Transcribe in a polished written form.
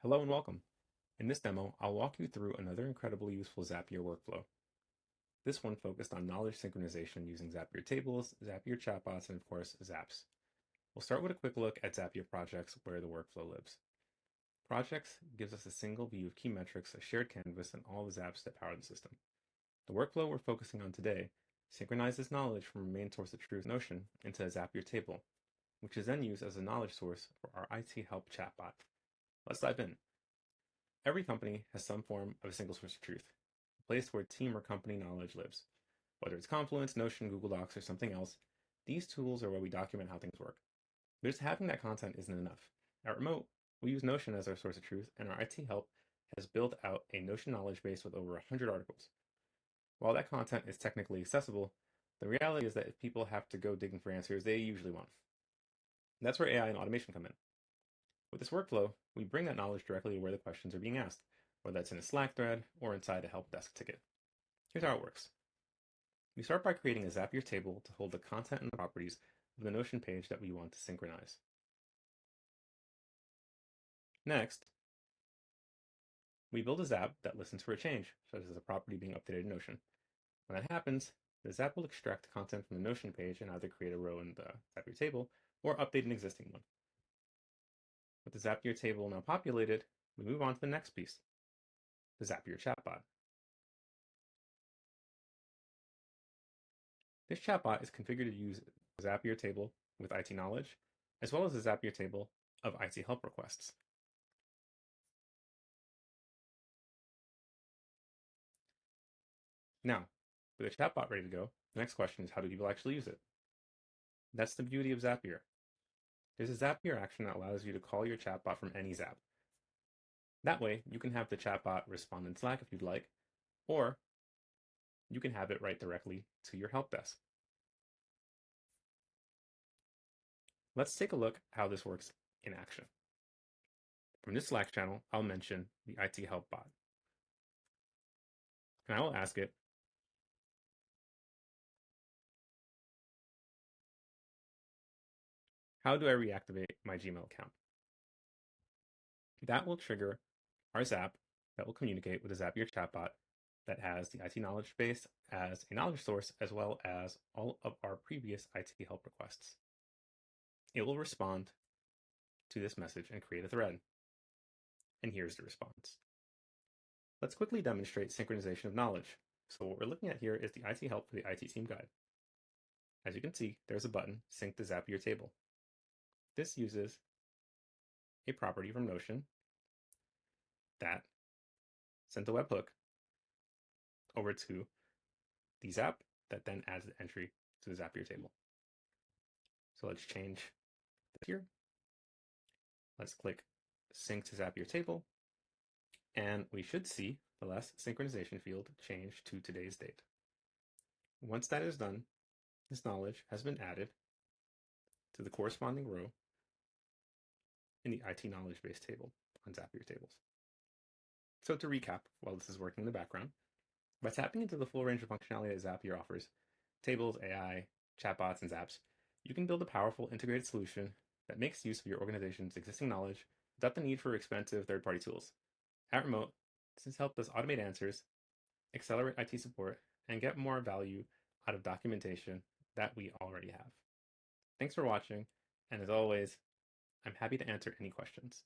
Hello and welcome. In this demo, I'll walk you through another incredibly useful Zapier workflow. This one focused on knowledge synchronization using Zapier Tables, Zapier Chatbots, and of course, Zaps. We'll start with a quick look at Zapier Projects, where the workflow lives. Projects gives us a single view of key metrics, a shared canvas, and all the Zaps that power the system. The workflow we're focusing on today synchronizes knowledge from a main source of truth Notion into a Zapier table, which is then used as a knowledge source for our IT help chatbot. Let's dive in. Every company has some form of a single source of truth, a place where team or company knowledge lives. Whether it's Confluence, Notion, Google Docs, or something else, these tools are where we document how things work. But just having that content isn't enough. At Remote, we use Notion as our source of truth, and our IT help has built out a Notion knowledge base with over 100 articles. While that content is technically accessible, the reality is that if people have to go digging for answers, they usually won't. That's where AI and automation come in. With this workflow, we bring that knowledge directly to where the questions are being asked, whether that's in a Slack thread or inside a help desk ticket. Here's how it works. We start by creating a Zapier table to hold the content and the properties of the Notion page that we want to synchronize. Next, we build a Zap that listens for a change, such as a property being updated in Notion. When that happens, the Zap will extract content from the Notion page and either create a row in the Zapier table or update an existing one. With the Zapier table now populated, we move on to the next piece, the Zapier Chatbot. This chatbot is configured to use a Zapier table with IT knowledge, as well as a Zapier table of IT help requests. Now, with the chatbot ready to go, the next question is how do people actually use it? That's the beauty of Zapier. There's a Zapier action that allows you to call your chatbot from any Zap. That way, you can have the chatbot respond in Slack if you'd like, or you can have it write directly to your help desk. Let's take a look how this works in action. From this Slack channel, I'll mention the IT help bot. And I will ask it, how do I reactivate my Gmail account? That will trigger our Zap that will communicate with the Zapier chatbot that has the IT knowledge base as a knowledge source, as well as all of our previous IT help requests. It will respond to this message and create a thread. And here's the response. Let's quickly demonstrate synchronization of knowledge. So what we're looking at here is the IT help for the IT team guide. As you can see, there's a button, Sync to Zapier Table. This uses a property from Notion that sent a webhook over to the Zap that then adds the entry to the Zapier table. So let's change here. Let's click Sync to Zapier Table, and we should see the last synchronization field change to today's date. Once that is done, this knowledge has been added to the corresponding row in the IT knowledge base table on Zapier Tables. So to recap, while this is working in the background, by tapping into the full range of functionality that Zapier offers, tables, AI, chatbots, and Zaps, you can build a powerful integrated solution that makes use of your organization's existing knowledge without the need for expensive third-party tools. At Remote, this has helped us automate answers, accelerate IT support, and get more value out of documentation that we already have. Thanks for watching, and as always, I'm happy to answer any questions.